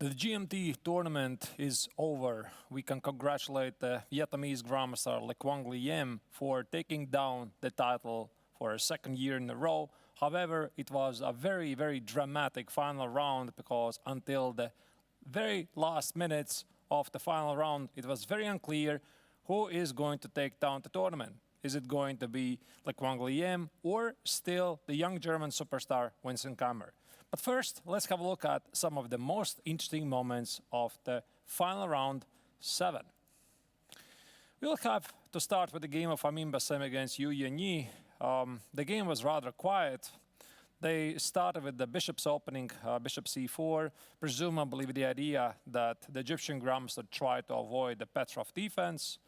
The GMT tournament is over. We can congratulate the Vietnamese grandmaster Le Quang Liem for taking down the title for a second year in a row. However, it was a very, very dramatic final round because until the very last minutes of the final round, it was very unclear who is going to take down the tournament. Is it going to be Le Quang Liem or still the young German superstar Vincent Kammer? But first, let's have a look at some of the most interesting moments of the final round 7. We'll have to start with the game of Amin Bassem against Yu Yanyi. The game was rather quiet. They started with the bishop's opening, bishop c4, presumably with the idea that the Egyptian grandmaster tried to avoid the Petrov defense.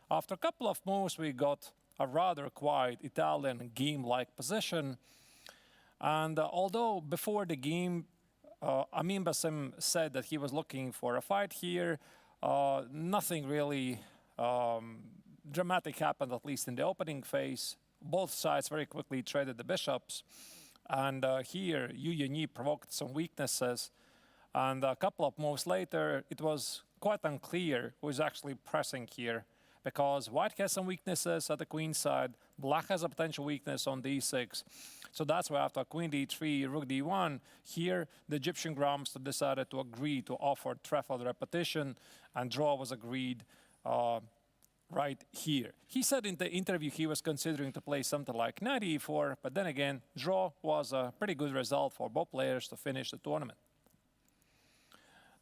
After a couple of moves, we got a rather quiet Italian game-like position. And although before the game, Amin Bassem said that he was looking for a fight here, nothing really dramatic happened, at least in the opening phase. Both sides very quickly traded the bishops. And here, Yu Yanyi provoked some weaknesses. And a couple of moves later, it was quite unclear who is actually pressing here, because white has some weaknesses at the queen side, black has a potential weakness on d6. So that's why after queen d3, rook d1, here the Egyptian grandmaster decided to agree to offer trefoil repetition, and draw was agreed right here. He said in the interview he was considering to play something like knight e4, but then again, draw was a pretty good result for both players to finish the tournament.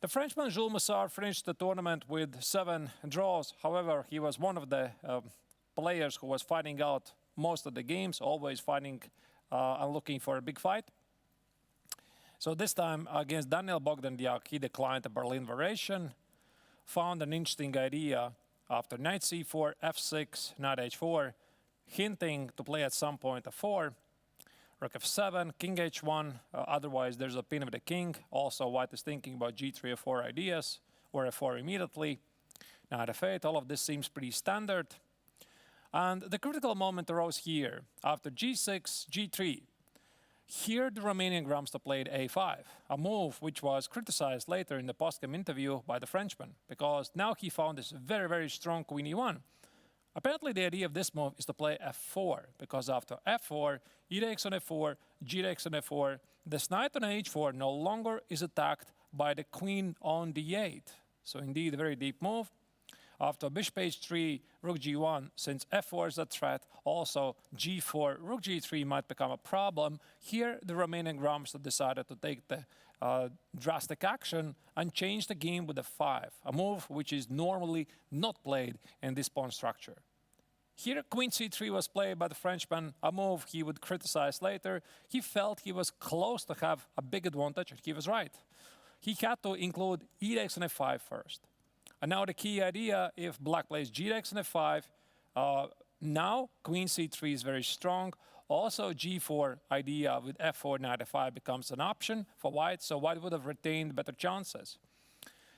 The Frenchman Jules Mussard finished the tournament with 7 draws. However, he was one of the players who was fighting out most of the games, always fighting and looking for a big fight. So this time against Daniel Bogdandiak, he declined the Berlin variation, found an interesting idea after knight c4, f6, knight h4, hinting to play at some point a4. Rook f7, king h1, otherwise there's a pin of the king. Also, white is thinking about g3, f4 ideas, or f4 immediately. Knight f8, all of this seems pretty standard. And the critical moment arose here, after g6, g3. Here the Romanian grandmaster played a5, a move which was criticized later in the post-game interview by the Frenchman, because now he found this very, very strong queen e1. Apparently, the idea of this move is to play f4, because after f4, e takes on f4, g takes on f4, this knight on h4 no longer is attacked by the queen on d8. So indeed, a very deep move. After bishop h3, rook g1, since f4 is a threat, also g4, rook g3 might become a problem. Here, the Romanian grandmaster decided to take the drastic action and change the game with f5, a move which is normally not played in this pawn structure. Here, queen c3 was played by the Frenchman, a move he would criticize later. He felt he was close to have a big advantage, and he was right. He had to include e takes on f5 first. And now the key idea, if black plays g takes on f5, now queen c3 is very strong. Also, g4 idea with f4, knight f5 becomes an option for white, so white would have retained better chances.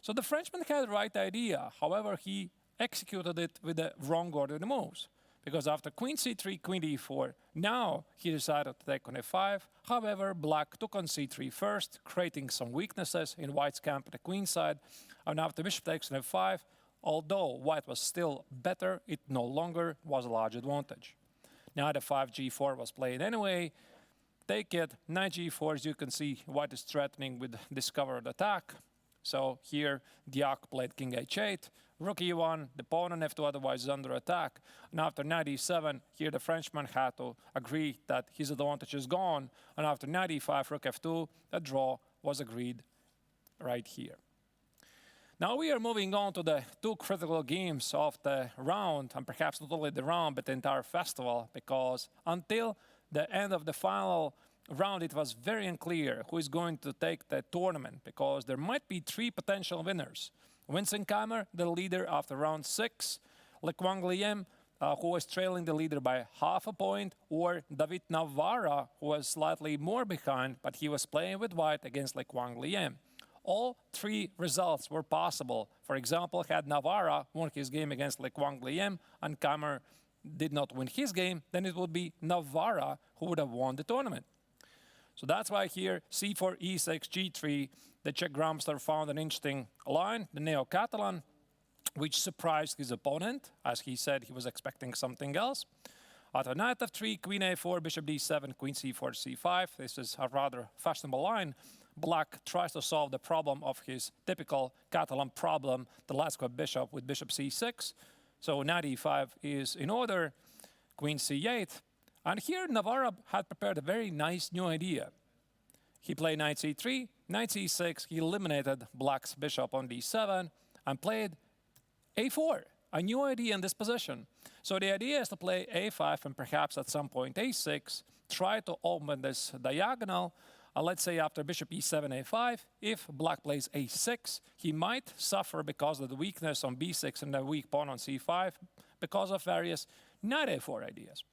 So the Frenchman had the right idea. However, he executed it with the wrong order of the moves. Because after queen c3, queen d4, now he decided to take on f5. However, black took on c3 first, creating some weaknesses in white's camp at the queen side. And after bishop takes on f5, although white was still better, it no longer was a large advantage. Knight f5, g4 was played anyway. Take it, knight g4, as you can see, white is threatening with discovered attack. So here, Diak played king h8, rook e1, the pawn on f2 otherwise is under attack. And after knight e7, here the Frenchman had to agree that his advantage is gone. And after knight e5, rook f2, a draw was agreed right here. Now we are moving on to the 2 critical games of the round, and perhaps not only the round, but the entire festival, because until the end of the final round, it was very unclear who is going to take the tournament, because there might be 3 potential winners. Vincent Kammer, the leader after round 6, Le Quang Liem, who was trailing the leader by half a point, or David Navarra, who was slightly more behind, but he was playing with white against Le Quang Liem. All 3 results were possible. For example, had Navarra won his game against Le Quang Liem and Kammer did not win his game, then it would be Navarra who would have won the tournament. So that's why here, c4, e6, g3, the Czech grandmaster found an interesting line, the Neo-Catalan, which surprised his opponent, as he said he was expecting something else. After knight f3, queen a4, bishop d7, queen c4, c5. This is a rather fashionable line. Black tries to solve the problem of his typical Catalan problem, the Lascaux bishop with bishop c6. So knight e5 is in order, queen c8. And here Navarro had prepared a very nice new idea. He played knight c3, knight c6, he eliminated Black's bishop on d7 and played a4, a new idea in this position. So the idea is to play a5 and perhaps at some point a6, try to open this diagonal. Let's say after bishop e7, a5, if Black plays a6, he might suffer because of the weakness on b6 and the weak pawn on c5 because of various knight a4 ideas.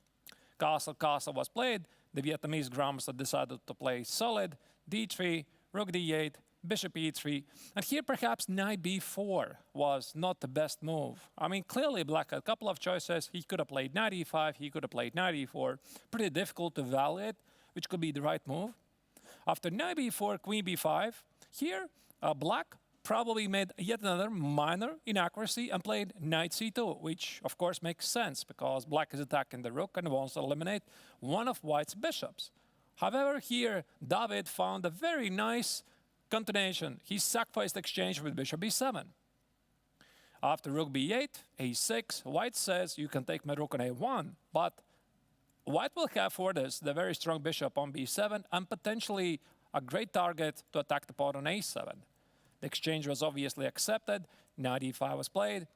Castle was played. The Vietnamese grandmaster decided to play solid, d3, rook d8, bishop e3, and here perhaps knight b4 was not the best move. I mean, clearly Black had a couple of choices. He could have played knight e5, he could have played knight e4. Pretty difficult to evaluate which could be the right move. After knight b4, queen b5, here Black probably made yet another minor inaccuracy and played knight c2, which of course makes sense because Black is attacking the rook and wants to eliminate one of White's bishops. However, here David found a very nice continuation. He sacrificed exchange with bishop b7. After rook b8, a6, White says you can take my rook on a1, but White will have for this the very strong bishop on b7 and potentially a great target to attack the pawn on a7. The exchange was obviously accepted, knight e5 was played,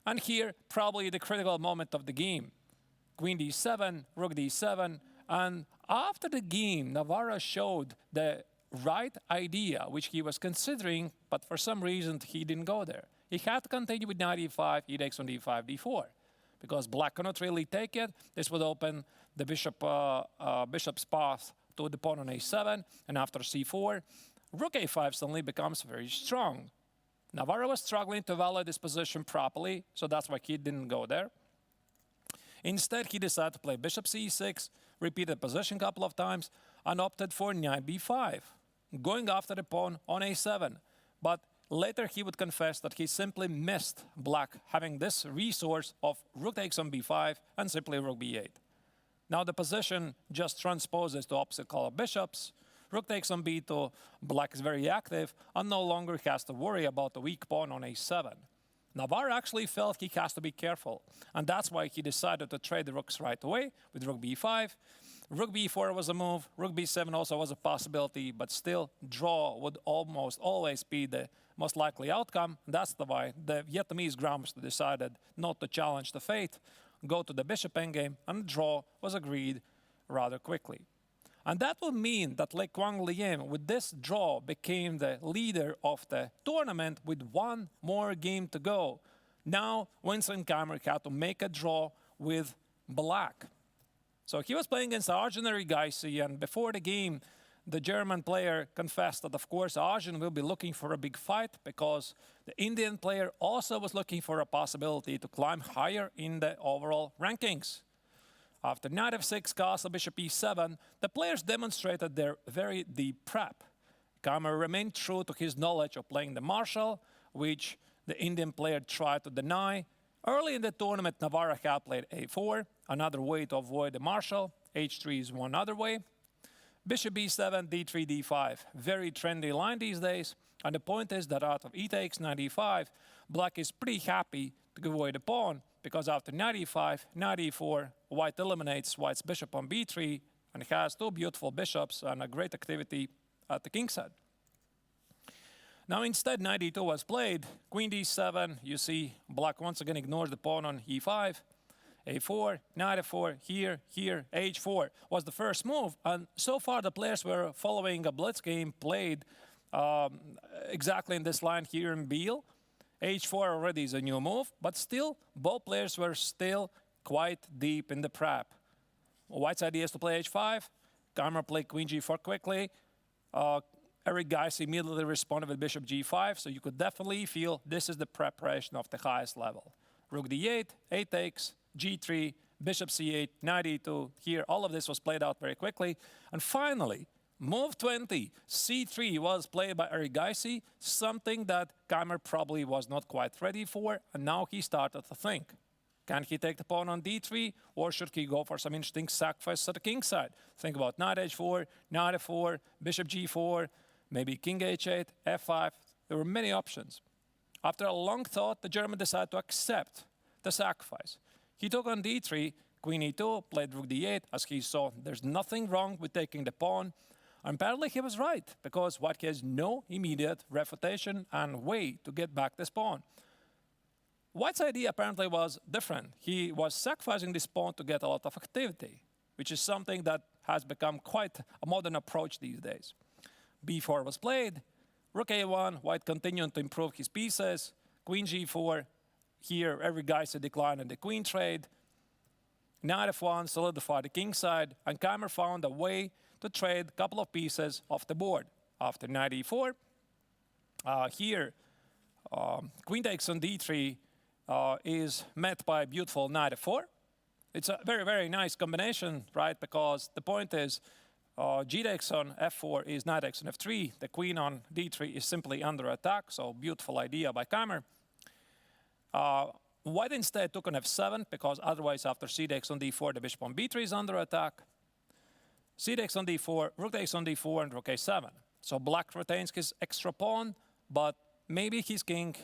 and here probably the critical moment of the game. Queen d7, rook d7, and after the game, Navarro showed the right idea, which he was considering, but for some reason he didn't go there. He had to continue with knight e5, he takes on d5, d4. Because Black cannot really take it, this would open the bishop's path to the pawn on a7, and after c4, rook a5 suddenly becomes very strong. Navarro was struggling to evaluate this position properly, so that's why he didn't go there. Instead, he decided to play bishop c6, repeated position a couple of times, and opted for knight b5, going after the pawn on a7. But later he would confess that he simply missed Black having this resource of rook takes on b5 and simply rook b8. Now the position just transposes to opposite color bishops. Rook takes on b2, Black is very active and no longer has to worry about the weak pawn on a7. Navarro actually felt he has to be careful, and that's why he decided to trade the rooks right away with rook b5. Rook b4 was a move, rook b7 also was a possibility, but still draw would almost always be the most likely outcome. That's why the Vietnamese grandmaster decided not to challenge the fate, go to the bishop endgame, and draw was agreed rather quickly. And that would mean that Le Quang Liem, with this draw, became the leader of the tournament with one more game to go. Now, Vincent Keimer had to make a draw with Black. So he was playing against Arjun Erigaisi, and before the game, the German player confessed that, of course, Arjun will be looking for a big fight because the Indian player also was looking for a possibility to climb higher in the overall rankings. After knight f6, castle, bishop e7, the players demonstrated their very deep prep. Keimer remained true to his knowledge of playing the marshal, which the Indian player tried to deny. Early in the tournament, Navarro had played a4, another way to avoid the marshal. h3 is one other way. Bishop b7, d3, d5. Very trendy line these days. And the point is that out of e takes, knight e5, Black is pretty happy to give away the pawn, because after knight e5, knight e4, White eliminates White's bishop on b3 and has two beautiful bishops and a great activity at the king's head. Now instead, knight e2 was played, queen d7, you see Black once again ignores the pawn on e5, a4, knight f4, here, h4 was the first move, and so far the players were following a blitz game played exactly in this line here in Biel. h4 already is a new move, but still, both players were still quite deep in the prep. White's idea is to play h5, Keimer played queen g4 quickly, Erigaisi immediately responded with bishop g5, so you could definitely feel this is the preparation of the highest level. Rook d8, a takes, g3, bishop c8, knight e2, here all of this was played out very quickly, and finally, move 20, c3 was played by Erigaisi, something that Keimer probably was not quite ready for, and now he started to think. Can he take the pawn on d3, or should he go for some interesting sacrifice at the king side? Think about knight h4, knight f4, bishop g4, maybe king h8, f5. There were many options. After a long thought, the German decided to accept the sacrifice. He took on d3, queen e2, played rook d8, as he saw there's nothing wrong with taking the pawn. And apparently he was right, because white has no immediate refutation and way to get back this pawn. White's idea apparently was different. He was sacrificing this pawn to get a lot of activity, which is something that has become quite a modern approach these days. b4 was played, rook a1, white continued to improve his pieces, queen g4, here every guy's a decline in the queen trade, knight f1 solidified the king side, and Keimer found a way to trade a couple of pieces off the board. After knight e4, here queen takes on d3 is met by a beautiful knight f4. It's a very, very nice combination, right? Because the point is g takes on f4 is knight takes on f3. The queen on d3 is simply under attack, so beautiful idea by Keimer. White instead took on f7, because otherwise after c takes on d4, the bishop on b3 is under attack. C takes on d4, rook takes on d4, and rook a7. So black retains his extra pawn, but maybe his king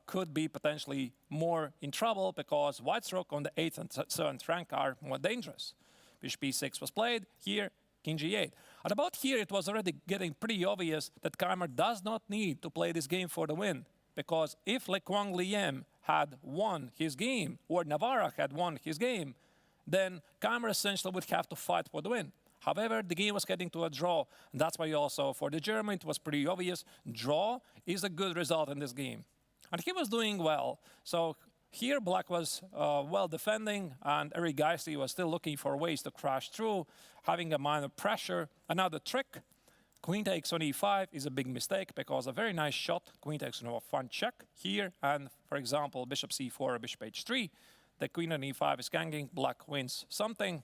could be potentially more in trouble, because white's rook on the 8th and 7th rank are more dangerous. Bishop e6 was played, here king g8. At about here it was already getting pretty obvious that Keimer does not need to play this game for the win, because if Le Quang Liem had won his game, or Navarra had won his game, then Keimer essentially would have to fight for the win. However, the game was getting to a draw, and that's why also for the German it was pretty obvious. Draw is a good result in this game. And he was doing well. So here black was well defending, and Erigaisi was still looking for ways to crash through, having a minor pressure. Another trick, queen takes on e5 is a big mistake, because a very nice shot, queen takes on a fun check here, and for example, bishop c4 or bishop h3, the queen on e5 is ganging, black wins something.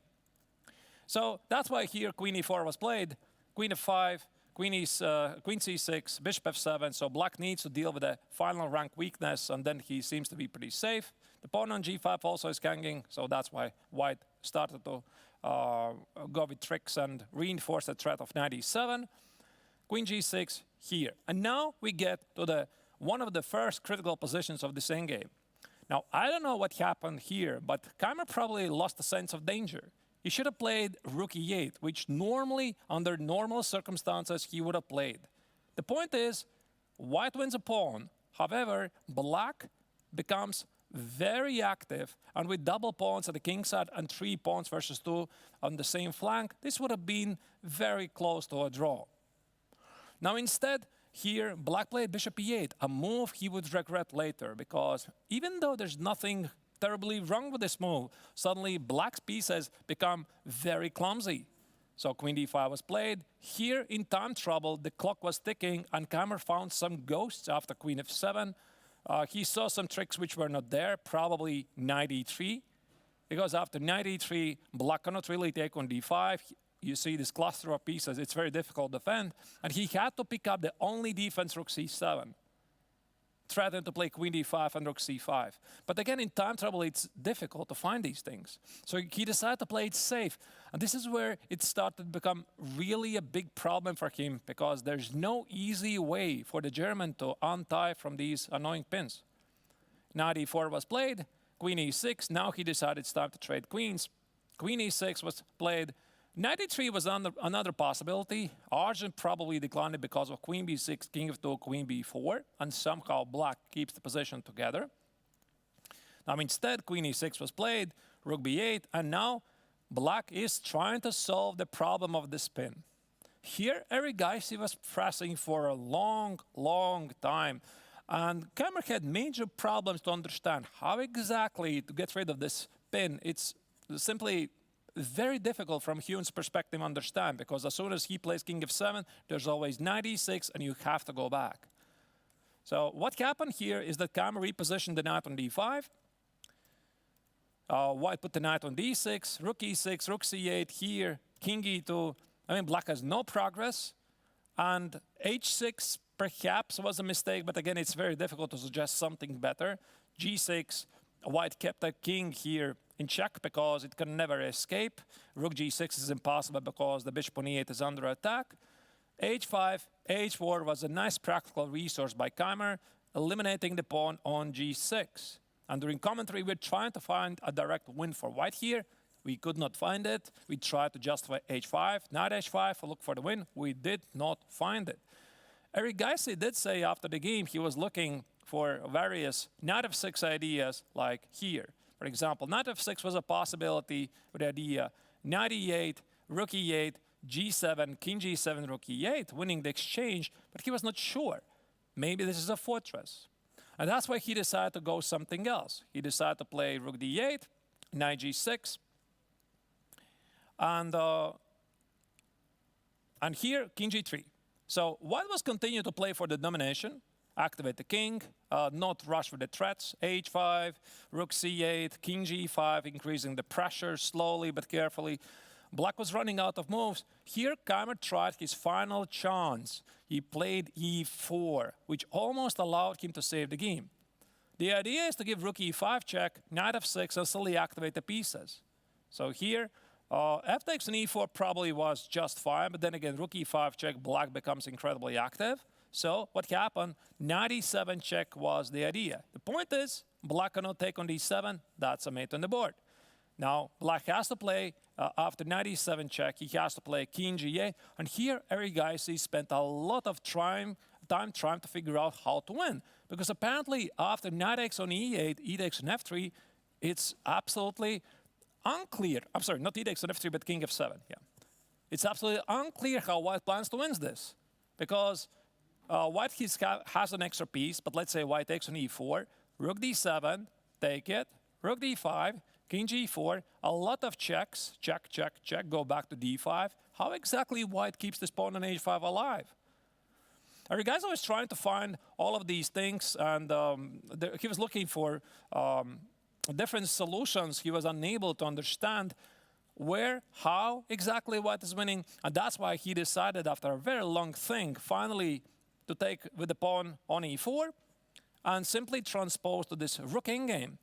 So that's why here queen e4 was played, queen f5, queen c6, bishop f7. So black needs to deal with the final rank weakness, and then he seems to be pretty safe. The pawn on g5 also is ganging, so that's why white started to go with tricks and reinforce the threat of knight e7. Queen g6 here. And now we get to one of the first critical positions of this endgame. Now, I don't know what happened here, but Keimer probably lost a sense of danger. He should have played rook e8, which normally, under normal circumstances, he would have played. The point is, white wins a pawn. However, black becomes very active, and with double pawns at the king side and 3 pawns versus 2 on the same flank, this would have been very close to a draw. Now instead, here, black played bishop e8, a move he would regret later, because even though there's nothing terribly wrong with this move, suddenly black's pieces become very clumsy. So queen d5 was played. Here, in time trouble, the clock was ticking, and Keimer found some ghosts after queen f7. He saw some tricks which were not there, probably knight e3, because after knight e3, black cannot really take on d5. You see this cluster of pieces, it's very difficult to defend, and he had to pick up the only defense, rook c7. Threatened to play queen d5 and rook c5. But again, in time trouble, it's difficult to find these things. So he decided to play it safe. And this is where it started to become really a big problem for him, because there's no easy way for the German to untie from these annoying pins. Knight e4 was played, queen e6. Now he decided it's time to trade queens. Queen e6 was played. Knight e3 was another possibility. Argent probably declined it because of queen b6, king f2, queen b4, and somehow black keeps the position together. Now instead, queen e6 was played, rook b8, and now black is trying to solve the problem of the spin. Here, Erigaisi was pressing for a long, long time, and Keimer had major problems to understand how exactly to get rid of this pin. It's simply very difficult from Hume's perspective to understand, because as soon as he plays king f7, there's always knight e6, and you have to go back. So what happened here is that Keimer repositioned the knight on d5. White put the knight on d6, rook e6, rook c8 here, king e2, I mean, black has no progress, and h6 perhaps was a mistake, but again, it's very difficult to suggest something better. g6, white kept a king here in check because it can never escape. Rook g6 is impossible because the bishop on e8 is under attack. h5, h4 was a nice practical resource by Keimer, eliminating the pawn on g6. And during commentary, we're trying to find a direct win for white here. We could not find it. We tried to justify h5, knight h5, look for the win. We did not find it. Eric Geisy did say after the game he was looking for various knight f6 ideas like here. For example, knight f6 was a possibility with the idea knight e8, rook e8, g7, king g7, rook e8, winning the exchange, but he was not sure. Maybe this is a fortress. And that's why he decided to go something else. He decided to play rook d8, knight g6, and here, king g3. So white was continuing to play for the domination, activate the king, not rush with the threats, h5, rook c8, king g5, increasing the pressure slowly but carefully. Black was running out of moves. Here, Keimer tried his final chance. He played e4, which almost allowed him to save the game. The idea is to give rook e5 check, knight f6, and slowly activate the pieces. So here, f takes on e4 probably was just fine, but then again, rook e5 check, black becomes incredibly active. So what happened? Knight e7 check was the idea. The point is, black cannot take on d7. That's a mate on the board. Now, black has to play, after knight e7 check, he has to play king g8. And here, Eric Geisy spent a lot of time trying to figure out how to win. Because apparently, after knight takes on e8, e takes on f3, it's absolutely unclear. I'm sorry, not e takes on f3, but king f7. Yeah, it's absolutely unclear how white plans to win this. Because white has an extra piece, but let's say white takes on e4, rook d7, take it, rook d5, king g4, a lot of checks, check, check, check, go back to d5. How exactly white keeps this pawn on h5 alive? Eric Geisy was trying to find all of these things, and he was looking for different solutions. He was unable to understand where, how exactly white is winning, and that's why he decided after a very long think, finally to take with the pawn on e4 and simply transpose to this rook endgame,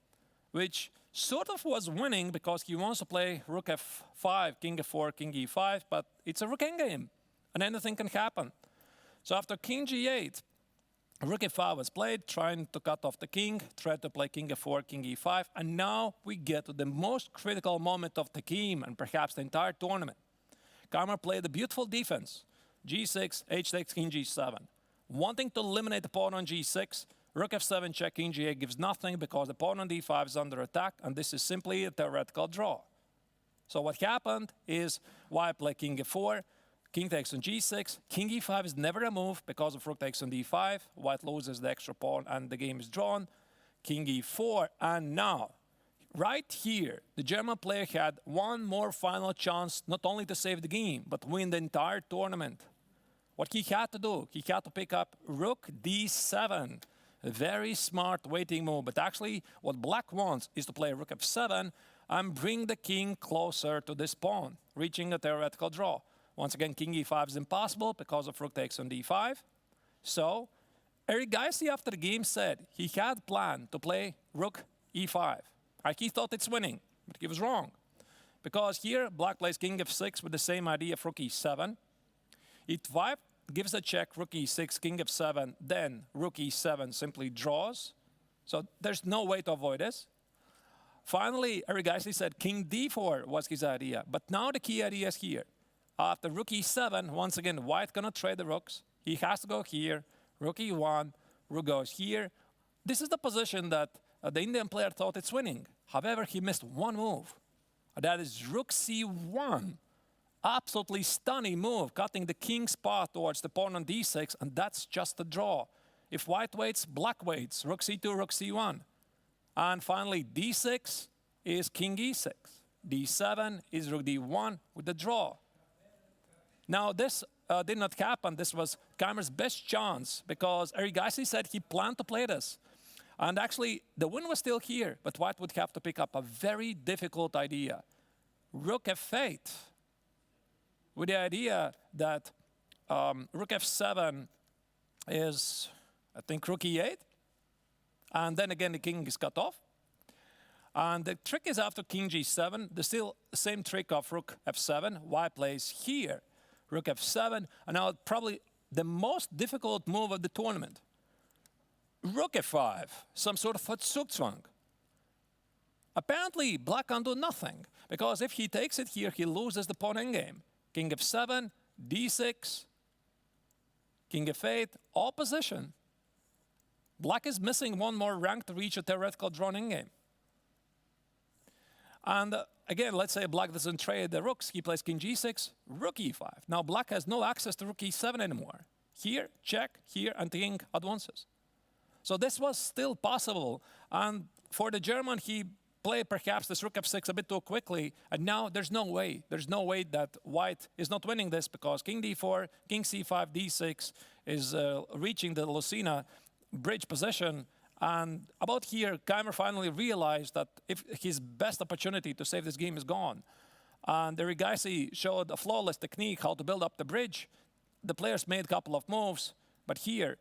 which sort of was winning because he wants to play rook f5, king f4, king e5, but it's a rook endgame, and anything can happen. So after king g8, rook f5 was played, trying to cut off the king, tried to play king f4, king e5, and now we get to the most critical moment of the game and perhaps the entire tournament. Keimer played a beautiful defense, g6, h takes king g7. Wanting to eliminate the pawn on g6, rook f7 check, king g8 gives nothing because the pawn on d5 is under attack, and this is simply a theoretical draw. So what happened is white played king f4, king takes on g6, king e5 is never a move because of rook takes on d5, white loses the extra pawn and the game is drawn, king e4, and now, right here, the German player had one more final chance not only to save the game, but win the entire tournament. What he had to do, he had to pick up rook d7, a very smart waiting move, but actually what black wants is to play rook f7 and bring the king closer to this pawn, reaching a theoretical draw. Once again, king e5 is impossible because of rook takes on d5. So, Eric Geisy after the game said he had planned to play rook e5. He thought it's winning, but he was wrong. Because here, black plays king f6 with the same idea of rook e7. e5 gives a check, rook e6, king f7, then rook e7 simply draws. So there's no way to avoid this. Finally, Eric Geisy said king d4 was his idea. But now the key idea is here. After rook e7, once again, white cannot trade the rooks. He has to go here, rook e1, rook goes here. This is the position that the Indian player thought it's winning. However, he missed one move. That is rook c1. Absolutely stunning move, cutting the king's path towards the pawn on d6, and that's just a draw. If white waits, black waits. Rook c2, rook c1. And finally, d6 is king e6. d7 is rook d1 with the draw. Now, this did not happen. This was Keimer's best chance because Eric Geisy said he planned to play this. And actually, the win was still here, but white would have to pick up a very difficult idea. Rook f8. with the idea that rook f7 is, I think, rook e8. And then again, the king is cut off. And the trick is after king g7, there's still the same trick of rook f7. White plays here, rook f7. And now probably the most difficult move of the tournament. Rook f5, some sort of Zugzwang. Apparently, black can do nothing, because if he takes it here, he loses the pawn endgame. King f7, d6, king f8, all position. Black is missing one more rank to reach a theoretical drawn endgame. And again, let's say black doesn't trade the rooks. He plays king g6, rook e5. Now black has no access to rook e7 anymore. Here, check, here, and the king advances. So this was still possible. And for the German, he played perhaps this rook f6 a bit too quickly. And now there's no way. There's no way that white is not winning this, because king d4, king c5, d6 is reaching the Lucena bridge position. And about here, Keimer finally realized that if his best opportunity to save this game is gone. And the Rigaisi showed a flawless technique how to build up the bridge. The players made a couple of moves, but here,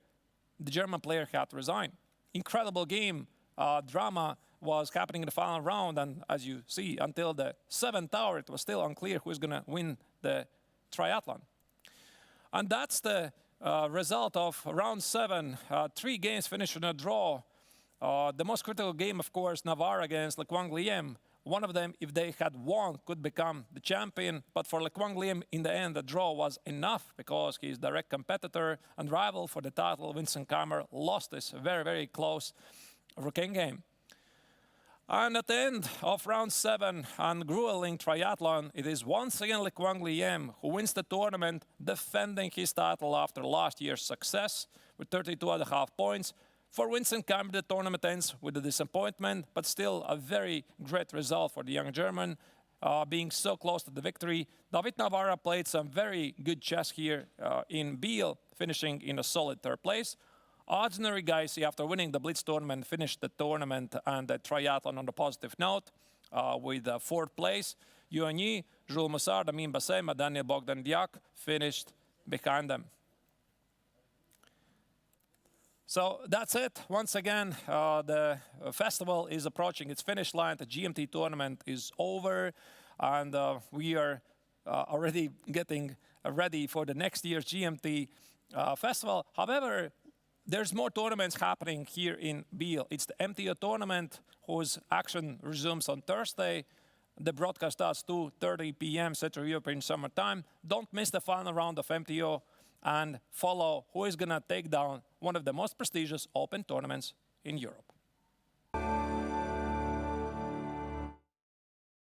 the German player had to resign. Incredible game. Drama was happening in the final round, and as you see, until the 7th hour, it was still unclear who's going to win the triathlon. And that's the result of round 7. 3 games finished in a draw. The most critical game, of course, Navarre against Le Quang Liem. One of them, if they had won, could become the champion. But for Le Quang Liem, in the end, the draw was enough, because his direct competitor and rival for the title, Vincent Keimer, lost this very, very close rook game. And at the end of round 7 and grueling triathlon, it is once again Le Quang Liem who wins the tournament, defending his title after last year's success with 32.5 points. For Vincent Keimer, the tournament ends with a disappointment, but still a very great result for the young German, being so close to the victory. David Navarra played some very good chess here in Biel, finishing in a solid 3rd place. Ordinary guys, after winning the Blitz tournament, finished the tournament and the triathlon on a positive note with 4th place. Yuan Yi, Jules Moussard, Amin Bassem, Daniel Bogdan-Diak finished behind them. So that's it. Once again, the festival is approaching its finish line. The GMT tournament is over, and we are already getting ready for the next year's GMT festival. However, there's more tournaments happening here in Biel. It's the MTO tournament, whose action resumes on Thursday. The broadcast starts 2:30 p.m. Central European Summer Time. Don't miss the final round of MTO, and follow who is going to take down one of the most prestigious open tournaments in Europe.